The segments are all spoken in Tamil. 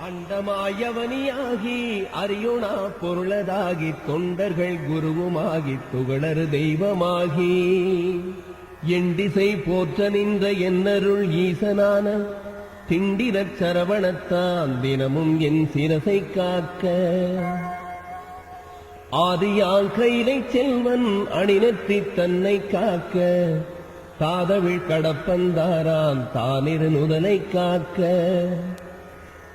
அண்டமாயவனியாகி அரியுணா பொருளதாகி தொண்டர்கள் குருவுமாகி துகளறு தெய்வமாகி எண்டிசை போற்ற நின்ற என்னருள் ஈசனான திண்டிரச் சரவணத்தான் தினமும் என் சிரசை காக்க ஆதியால் கைலை செல்வன் அணிநெற்றி தன்னை காக்க தாதவிழ் கடப்பந்தாரான் தானிரு நுதலை காக்க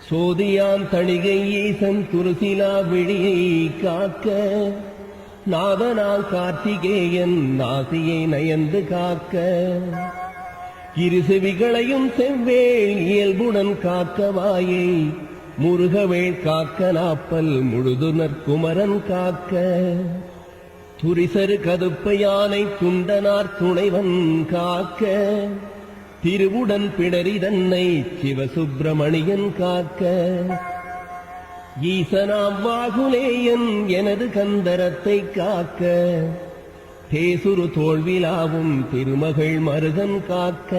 சோதியான் தணிகை ஈசன் துருசிலா விழியை காக்க நாதனால் கார்த்திகேயன் நாசியை நயந்து காக்க இரு செவிகளையும் செவ்வேள் இயல்புடன் காக்கவாயை முருகவேள் காக்க நாப்பல் முழுதுனர் குமரன் காக்க துரிசரு கதுப்ப யானை துண்டனார் துணைவன் காக்க திருவுடன் பிடரி தன்னை சிவசுப்பிரமணியன் காக்க ஈசனாம் வாகுலேயன் எனது கந்தரத்தை காக்க தேசுரு தோல்விலாவும் திருமகள் மருகன் காக்க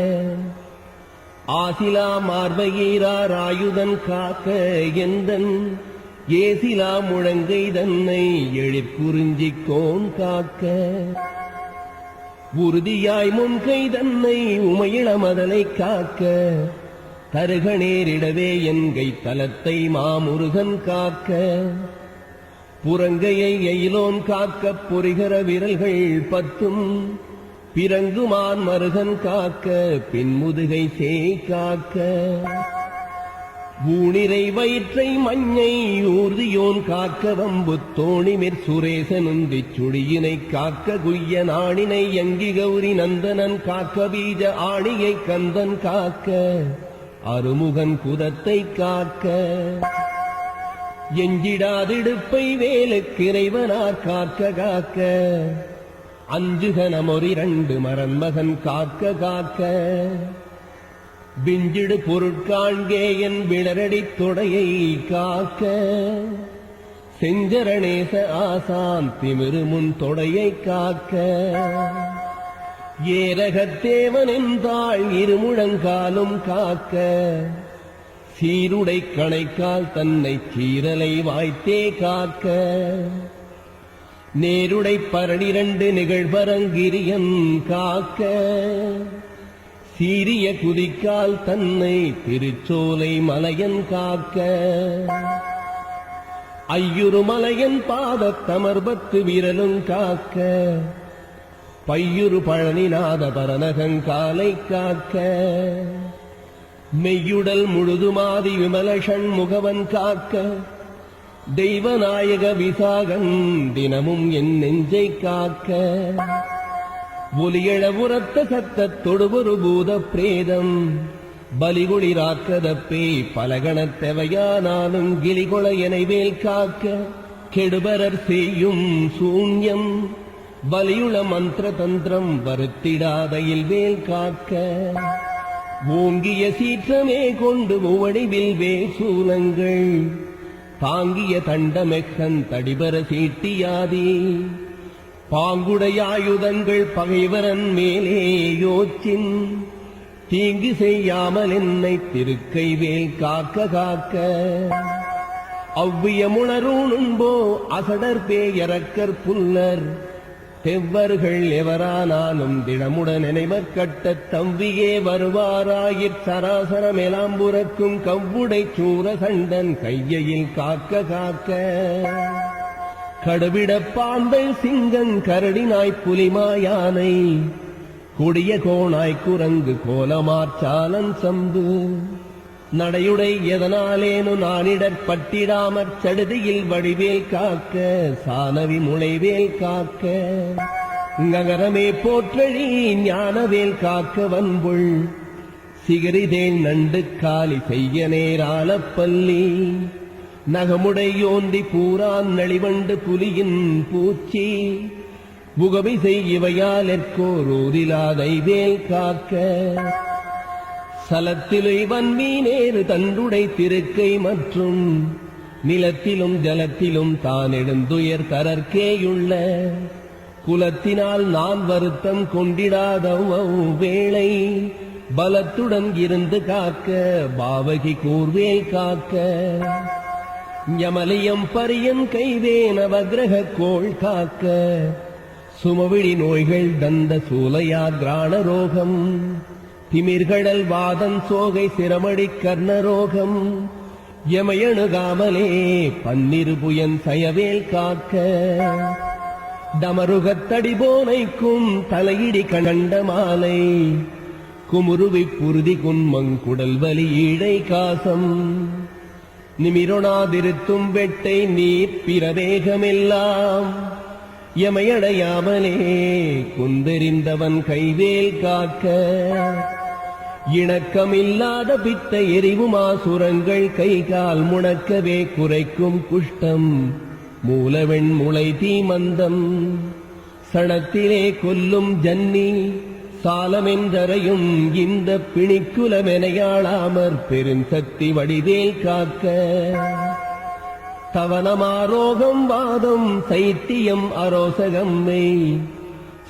ஆசிலா மார்பையீரார் ஆயுதன் காக்க எந்தன் ஏசிலா முழங்கை தன்னை எழிற்குறிஞ்சிக்கோன் காக்க உறுதியாய் முன்கை தன்னை உமையிள மதலை காக்க தருக நேரிடவே என்கை தலத்தை மாமுருகன் காக்க புறங்கையை எயிலோன் காக்க பொறிகர விரல்கள் பத்தும் பிறங்குமான் மருகன் காக்க பின்முதுகை சேய் காக்க ஊனிரை வயிற்றை மஞ்சை ஊர்தியோன் காக்க வம்பு தோணிமிற் சுரேசனுந்தி சுழியினை காக்க குய்ய நாணினை யங்கி கௌரி நந்தனன் காக்க பீஜ ஆணியை கந்தன் காக்க அருமுகன் குதத்தை காக்க எஞ்சிடாதிடுப்பை வேலுக்கிறைவனார் காக்க காக்க அஞ்சுகனமொரிரண்டு மரன்மகன் காக்க காக்க விஞ்சிடு பொருட்காண்கே என் விளரடி தொடையை காக்க செஞ்சரணேச ஆசான் திமிருமுன் தொடையை காக்க ஏரகத்தேவன் என்றாள் இருமுழங்காலும் காக்க சீருடை கணைக்கால் தன்னை சீரலை வாய்த்தே காக்க நேருடை பரணிரண்டு நிகழ்வரங்கிரியன் காக்க சீரிய குதிக்கால் தன்னை திருச்சோலை மலையன் காக்க ஐயுறு மலையன் பாதத்தமர்பத்து விரலும் காக்க பையுறு பழனிநாத பரநகங்காலை காக்க மெய்யுடல் முழுதுமாதி விமல ஷண்முகவன் காக்க தெய்வநாயக விசாகன் தினமும் என் நெஞ்சை காக்க ஒலியழ உரத்த சத்தத் தொடுவொரு பூத பிரேதம் பலிகுளிராக்கதப்பே பலகணத்தெவையானாலும் கிளிகொள எனைவேல் காக்க கெடுபரர் செய்யும் சூன்யம் பலியுள மந்திர தந்திரம் வருத்திடாதையில் வேல் காக்க ஓங்கிய சீற்றமே கொண்டு உவடிவில் வேசூலங்கள் தாங்கிய தண்டமெக்கன் தடிபர சீட்டியாதி பாங்குடையாயுதங்கள் பகைவரன் மேலே யோச்சின் தீங்கு செய்யாமல் என்னை திருக்கை வேல் காக்க காக்க அவ்வியமுணரூனும்போ அசடர் பேயரக்கர் புல்லர் தெவ்வர்கள் எவரானாலும் தினமுடன் நினைவர் கட்டத் தவ்வியே வருவாராயிற் சராசரமெலாம்புறக்கும் கவ்வுடை சூர கண்டன் கையில் காக்க காக்க கடுவிடப் பாம்பை சிங்கன் கரடினாய் புலிமாயானை கொடிய கோணாய் குரங்கு கோலமார்ச்சாலன் சம்பு நடையுடை எதனாலேனு நானிடற் பட்டிடாமற் சடுதியில் வடிவேல் காக்க சானவி முளைவேல் காக்க நகரமே போற்றழி ஞானவேல் காக்க வன்புள் சிகரிதேன் நண்டு காலி செய்ய நேராலப்பள்ளி நகமுடையோந்தி பூரான் நளிவண்டு புலியின் பூச்சி புகவி செய்யவையாலெற்கோரூரிலாதை வேல் காக்க சலத்திலை வன்மீனேறு தண்டுடை திருக்கை மற்றும் நிலத்திலும் ஜலத்திலும் தான் எழுந்துயர் தரற்கேயுள்ள குலத்தினால் நான் வருத்தம் கொண்டிடாத வேளை பலத்துடன் இருந்து காக்க பாவகி கூர்வேல் காக்க ஞமலியம் பரியன் கைவேன வக்ரக கோள் காக்க சுமவிழி நோய்கள் தந்த சூலையா கிராண ரோகம் திமிர்கடல் வாதன் சோகை சிரமடி கர்ணரோகம் யமயணுகாமலே பன்னிருபுயன் சயவேல் காக்க டமருகத்தடி போனைக்கும் தலையிடி கண்ட மாலை குமுருவி புருதி குன்மங்குடல் வலி ஈழை காசம் நிமிரொணாதிருத்தும் வெட்டை நீர் பிரவேகமெல்லாம் யமையடையாமலே குந்தெறிந்தவன் கைவேல் காக்க இணக்கமில்லாத பித்த எரிவுமாசுரங்கள் கைகால் முணக்கவே குறைக்கும் குஷ்டம் மூலவெண் முளை தீமந்தம் சணத்திலே கொல்லும் ஜன்னி சாலமென்றரையும் இந்த பிணிக்குலமெனையாளாமற் பெருஞ்சக்தி வடிவேல் காக்க தவனமாரோகம் வாதம் சைத்தியம் அரோசகம்மை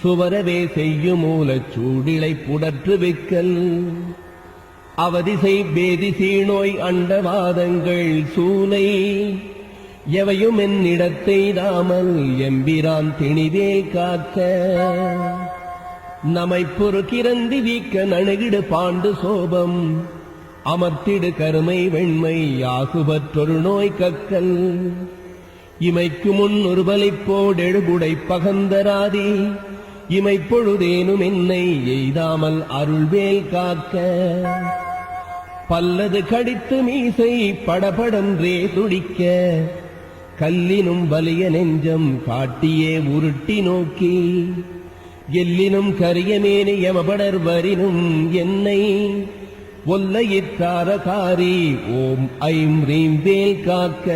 சுவரவே செய்யும் மூலச் சூடிலை புடற்று விக்கல் அவதிசை பேதிசீ நோய் அண்டவாதங்கள் சூலை எவையும் என்னிடத்தை தாமல் எம்பிரான் திணிவேல் காக்க நமை பொறுக்கிறந்தி வீக்க நணுகிடு பாண்டு சோபம் அமர்த்திடு கருமை வெண்மை யாகுபற்றொரு நோய் கக்கல் இமைக்கு முன் ஒரு பலிப்போடெழுபுடை பகந்தராதி இமைப்பொழுதேனும் என்னை எய்தாமல் அருள்வேல் காக்க பல்லது கடித்து மீசை படபடன்றே துடிக்க கல்லினும் வலிய நெஞ்சம் காட்டியே உருட்டி நோக்கி எல்லினும் கரியமேனி யமபடர் வரினும் என்னை ஒல்லையிற்றாரகாரி ஓம் ஐம் ரீம் வேல் காக்க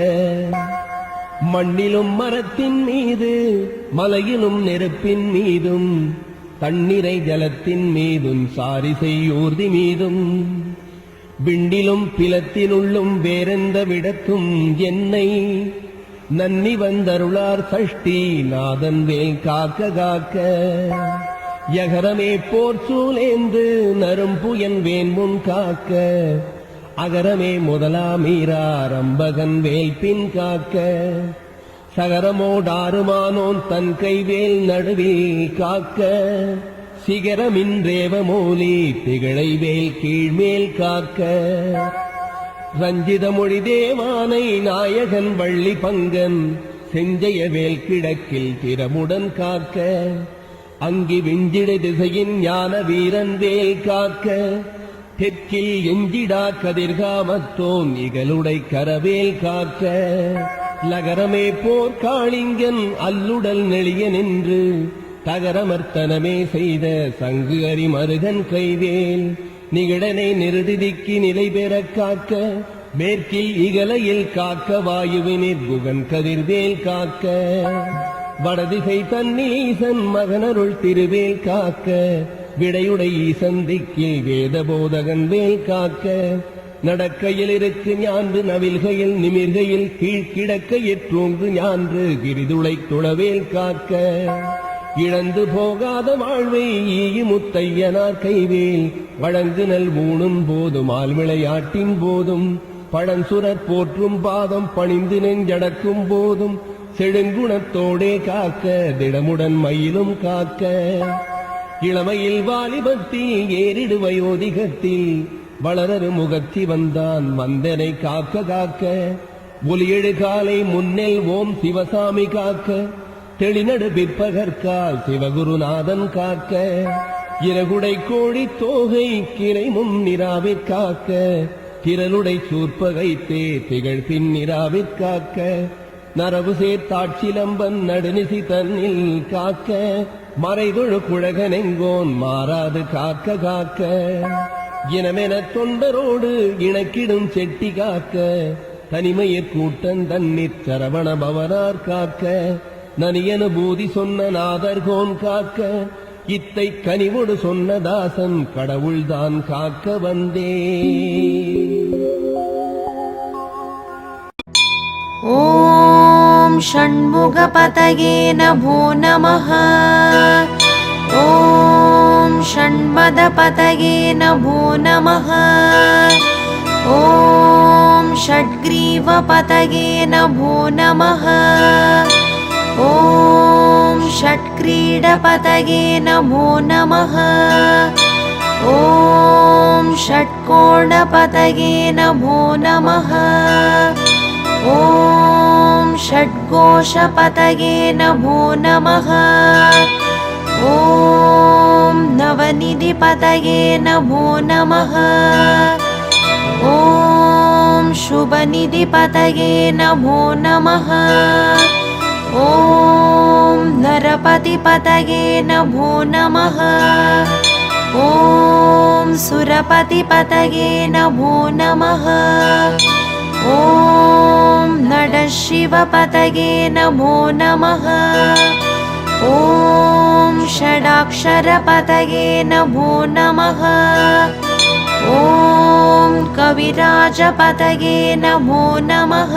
மண்ணிலும் மரத்தின் மீது மலையிலும் நெருப்பின் மீதும் தண்ணீரை ஜலத்தின் மீதும் சாரிசை ஊர்தி மீதும் விண்டிலும் பிலத்தினுள்ளும் வேறெந்த விடத்தும் என்னை நன்னி வந்தருளார் சஷ்டி நாதன் வேல் காக்க காக்க யகரமே போர் சூலேந்து நரும்புயன் வேன்முன் காக்க அகரமே முதலாமீராரம்பகன் வேல் பின் காக்க சகரமோடாறுமானோன் தன் கைவேல் நடுவில் காக்க சிகரமின்றேவ மோலி திகழை வேல் கீழ்மேல் காக்க ரஞ்சித மொழி தேவானை நாயகன் வள்ளி பங்கன் செஞ்சய வேல் கிழக்கில் திறமுடன் காக்க அங்கி விஞ்சிடை திசையின் ஞான வீரன் வேல் காக்க தெற்கில் எஞ்சிடா கதிர்காமத்தோன் இகலுடை கரவேல் காக்க லகரமே போர் காளிங்கன் அல்லுடல் நெளிய நின்று தகரமர்த்தனமே செய்த சங்கு அரிமருகன் கைவேல் நிகழனை நிறுதிக்கு நிலை பெற காக்க மேற்கில் இகலையில் காக்க வாயுவினிற் குகன் கதிர்வேல் காக்க வடதிசை தன்னில் ஈசன் மகனருள் திருவேல் காக்க விடையுடை ஈசன் திக்கில் வேத போதகன் வேல் காக்க நடக்கையில் இருக்கு ஞான்று நவில்கையில் நிமிர்கையில் கீழ்கிடக்கையிற் தூங்கு ஞான்று கிரிதுளை துளவேல் காக்க இழந்து போகாத வாழ்வை ஈயுமுத்தையனார் கைவேல் வழங்குனல் ஊணும் போதும் ஆழ்விளையாட்டின் போதும் பழஞ்சுரற் போற்றும் பாதம் பணிந்து நெஞ்சடக்கும் போதும் செடுங்குணத்தோடே காக்க திடமுடன் மயிலும் காக்க இளமையில் வாலிபத்தில் ஏறிடு வயோதிகத்தில் வளரரு முகத்தி வந்தான் மந்தனை காக்க காக்க ஒலியெழு காலை முன்னெல் ஓம் சிவசாமி காக்க தெளிநடு பிற்பகற்கால் சிவகுருநாதன் காக்க இறகுடை கோழி தோகை கிளை முன்னிராவிற் காக்க திரளுடை சூர்பகைத்தே திகழ் பின்னிராவிற் காக்க நரவு சேர்த்தாட்சிலம்பன் நடுநிசி தன்னில் காக்க மறைதொழு குழகனெங்கோன் மாறாது காக்க காக்க இனமென தொண்டரோடு இணக்கிடும் செட்டி காக்க தனிமையற் கூட்டன் தன்னிற் சரவண பவனார் காக்க நனியனுபூதி சொன்ன நாதர்கோன் காக்க இத்தை கனிவொடு சொன்ன தாசன் கடவுள்தான் காக்க வந்தே. ஓம் ஷண்முகபதயே நமோ நமः. ஓம் षण्मदपतये नमो नमः। ॐ षड्ग्रीवपतये नमो नमः। ॐ षट्क्रीडपतये नमो नमः। ॐ षट्कोणपतये नमो नमः। ॐ षड्घोषपतये नमो नमः। ॐ नवनिधिपतये नमो नमः। ॐ शुभनिधिपतये नमो नमः। ॐ नरपतिपतये नमो नमः। ॐ सुरपतिपतये नमो नमः। ॐ नटशिवपतये नमो नमः। ॐ षडाक्षरपतये नमो नमः। ॐ कविराजपतये नमो नमः।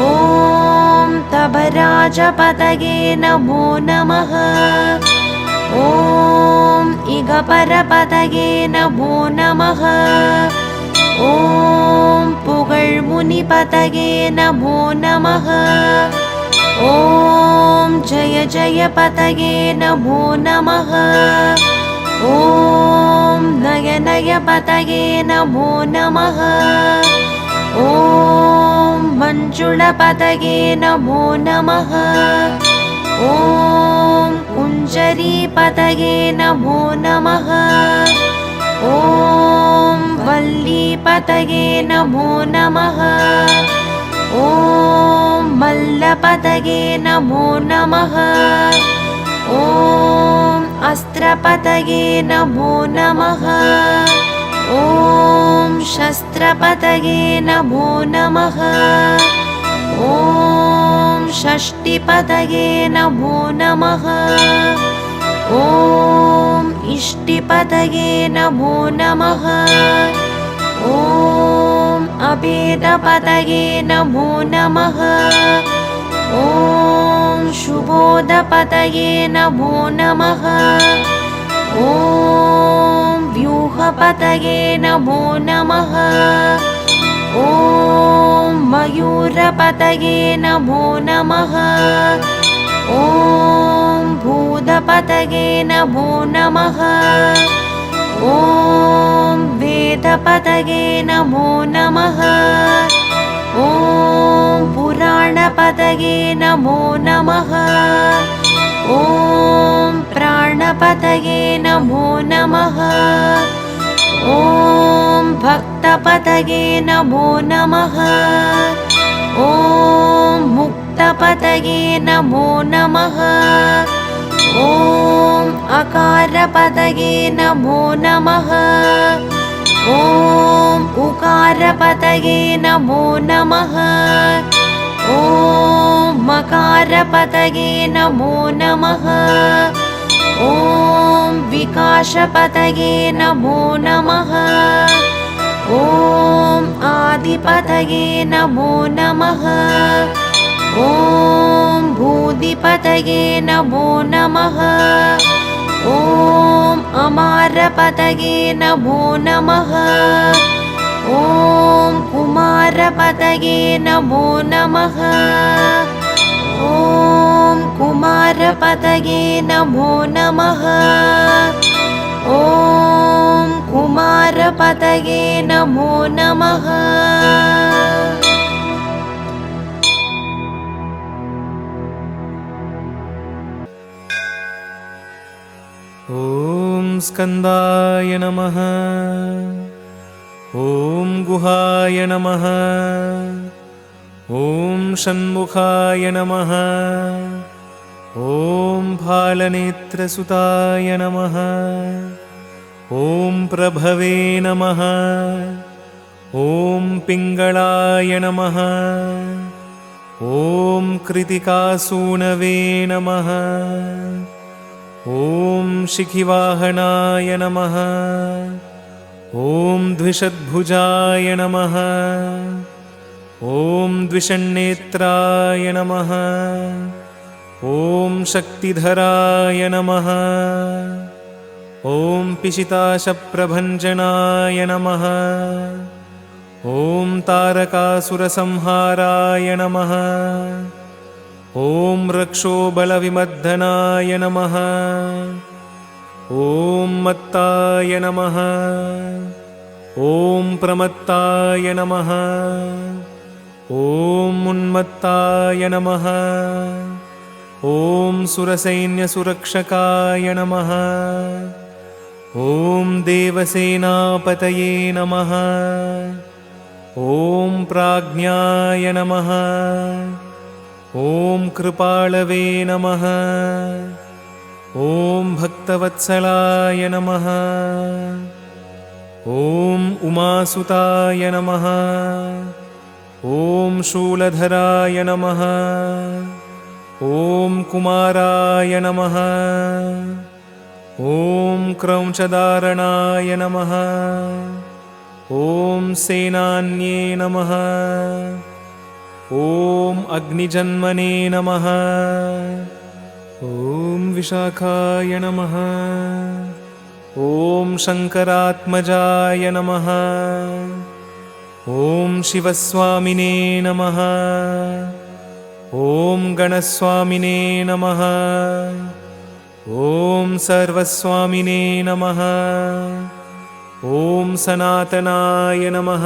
ॐ तबराजपतये नमो नमः। ॐ इगपरपतये नमो नमः। ॐ पुगळ्मुनिपतये नमो नमः। ॐ जय जयपतये नमो नमः। ॐ नयनयपतये नमो नमः। ॐ मञ्जुळपतये नमो नमः। ॐ कुञ्जरीपतये नमो नमः। ॐ वल्लीपतये नमो नमः। ॐ मल्लपतये नमो नमः। ॐ अस्त्रपतये नमो नमः। ॐ शस्त्रपतये नमो नमः। ॐ षष्टिपतये नमो नमः। ॐ इष्टिपतये नमो नमः। ॐ अभेदपतये नमो नमः। ॐ शुभोदपतये नमो नमः। ॐ व्यूहपतये नमो नमः। ॐ मयूरपतये नमो नमः। ॐ भूतपतये नमो नमः। ॐ वेदपतये नमो नमः। ॐ पुराणपतये नमो नमः। ॐ प्राणपतये नमो नमः। ॐ भक्तपतये नमो नमः। ॐ मुक्तपतये नमो नमः। ॐ अकारपतये नमो नमः। ॐ उकारपतये नमो नमः। ॐ मकारपतये नमो नमः। ॐ विकासपतये नमो नमः। ॐ आदिपतये नमो नमः। ॐ भूदिपतये नमो नमः। ॐ अमारपतये नमो नमः। ॐ कुमारपतये नमो नमः। ॐ कुमारपतये नमो नमः। ॐ कुमारपतये नमो नमः। ॐ स्कन्दाय नमः। ॐ गुहाय नमः। ॐ षण्मुखाय नमः। ॐ भालनेत्रसुताय नमः। ॐ प्रभवे नमः। ॐ पिङ्गळाय नमः। ॐ कृतिकासूनवे नमः। ॐ शिखिवाहनाय नमः। ॐ द्विषद्भुजाय नमः। ॐ द्विषण्नेत्राय नमः। ॐ शक्तिधराय नमः। ॐ पिशिताशप्रभञ्जनाय नमः। ॐ तारकासुरसंहाराय नमः। ॐ रक्षोबलविमर्दनाय नमः। ॐ मत्ताय नमः। ॐ प्रमत्ताय नमः। ॐ उन्मत्ताय नमः। ॐ सुरसैन्यसुरक्षकाय नमः। ॐ देवसेनापतये नमः। ॐ प्राज्ञाय नमः। ॐ कृपाळवे नमः। ॐ भक्तवत्सलाय नमः। ॐ उमासुताय नमः। ॐ शूलधराय नमः। ॐ कुमाराय नमः। ॐ क्रौञ्चधारणाय नमः। ॐ सेनान्ये नमः। ॐ अग्निजन्मने नमः। ॐ विशाखाय नमः। ॐ शङ्करात्मजाय नमः। ॐ शिवस्वामिने नमः। ॐ गणस्वामिने नमः। ॐ सर्वस्वामिने नमः। ॐ सनातनाय नमः।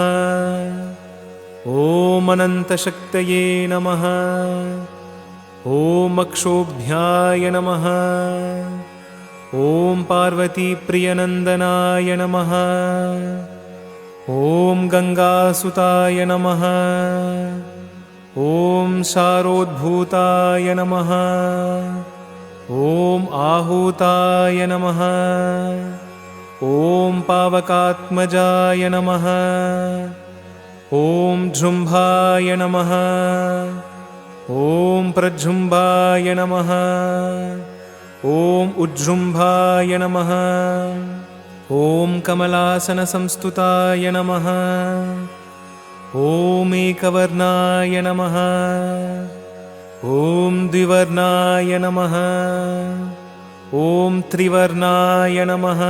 ॐ अनन्तशक्तये नमः। ॐ अक्षोभ्याय नमः। ॐ पार्वतीप्रियनन्दनाय नमः। ॐ गङ्गासुताय नमः। ॐ शारोद्भूताय नमः। ॐ आहूताय नमः। ॐ पावकात्मजाय नमः। ॐ जृम्भाय नमः। ॐ प्रजृम्भाय नमः। ॐ उज्जृम्भाय नमः। ॐ कमलासनसंस्तुताय नमः। ॐ एकवर्णाय नमः। ॐ द्विवर्णाय नमः। ॐ त्रिवर्णाय नमः।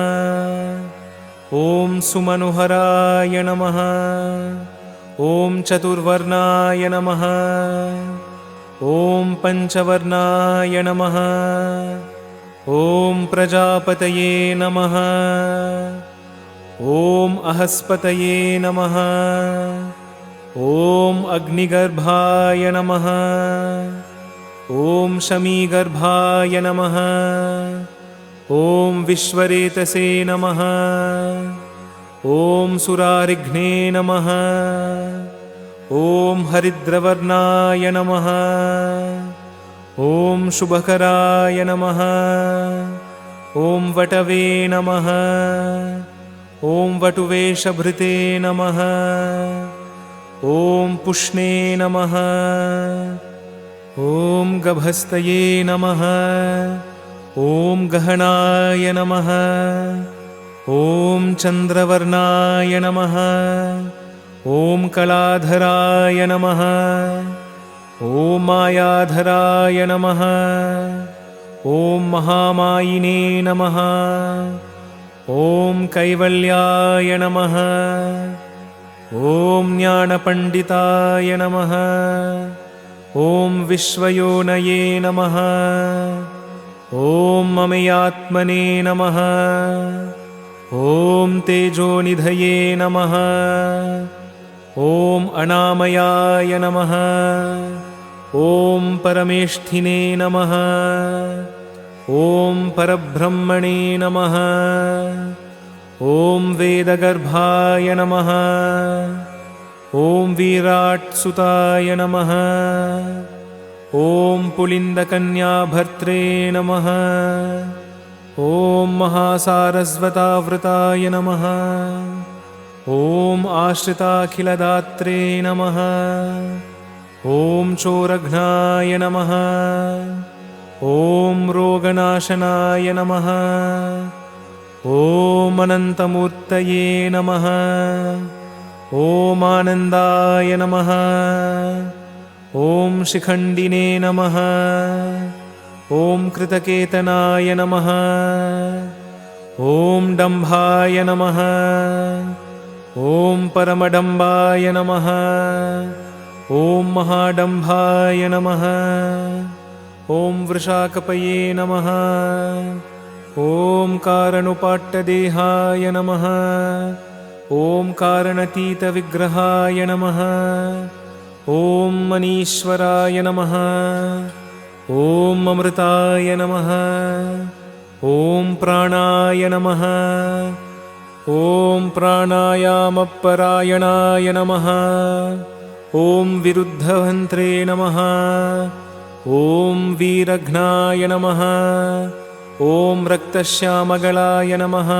ॐ सुमनोहराय नमः। ॐ चतुर्वर्णाय नमः। ॐ पञ्चवर्णाय नमः। ॐ प्रजापतये नमः। ॐ अहस्पतये नमः। ॐ अग्निगर्भाय नमः। ॐ शमीगर्भाय नमः। ॐ विश्वरेतसे नमः। ॐ सुरारिघ्ने नमः। ॐ हरिद्रवर्णाय नमः। ॐ शुभकराय नमः। ॐ वटवे नमः। ॐ वटुवेशभृते नमः। ॐ पुष्णे नमः। ॐ गभस्तये नमः। ॐ गहनाय नमः। ॐ चन्द्रवर्णाय नमः। ॐ कलाधराय नमः। ॐ मायाधराय नमः। ॐ महामायिने नमः। ॐ कैवल्याय नमः। ॐ ज्ञानपण्डिताय नमः। ॐ विश्वयोनये नमः। ॐ ममयात्मने नमः। ॐ तेजोनिधये नमः। ॐ अनामयाय नमः। ॐ परमेष्ठिने नमः। ॐ परब्रह्मणे नमः। ॐ वेदगर्भाय नमः। ॐ विराट्सुताय नमः। ॐ पुलिन्दकन्याभर्त्रे नमः। ॐ महासारस्वतावृताय नमः। ॐ आश्रिताखिलदात्रे नमः। ॐ चोरघ्नाय नमः। ॐ रोगनाशनाय नमः। ॐ अनन्तमूर्तये नमः। ॐ आनन्दाय नमः। ॐ शिखण्डिने नमः। ॐ कृतकेतनाय नमः। ॐ डम्भाय नमः। ॐ परमडम्बाय नमः। ॐ महाडम्भाय नमः। ॐ वृषाकपये नमः। ॐ कारणुपाट्टदेहाय नमः। ॐ कारणतीतविग्रहाय नमः। ॐ मनीश्वराय नमः। ॐ अमृताय नमः। ॐ प्राणाय नमः। ॐ प्राणायामपरायणाय नमः। ॐ विरुद्धभन्त्रे नमः। ॐ वीरघ्नाय नमः। ॐ रक्तश्यामगलाय नमः।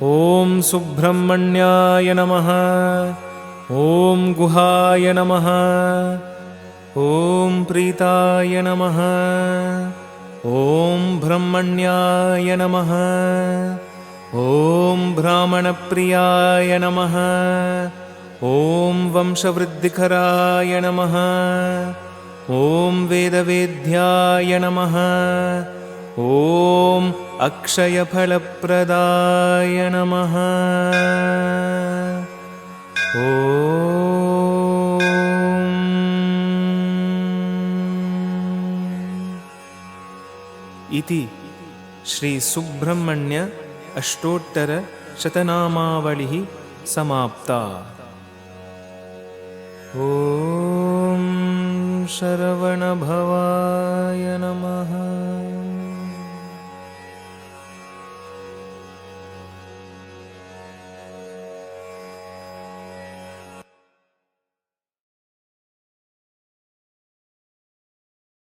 ॐ सुब्रह्मण्याय नमः। ॐ गुहाय नमः। ॐ प्रीताय नमः। ॐ ब्रह्मण्याय नमः। ॐ ब्राह्मणप्रियाय नमः। ॐ वंशवृद्धिकराय नमः। ॐ वेदवेद्याय नमः। ॐ अक्षयफलप्रदाय नमः। ॐ इति श्री सुब्रह्मण्य अष्टोत्तर शतनामावलिः समाप्ता। ॐ शरवणभवाय नमः।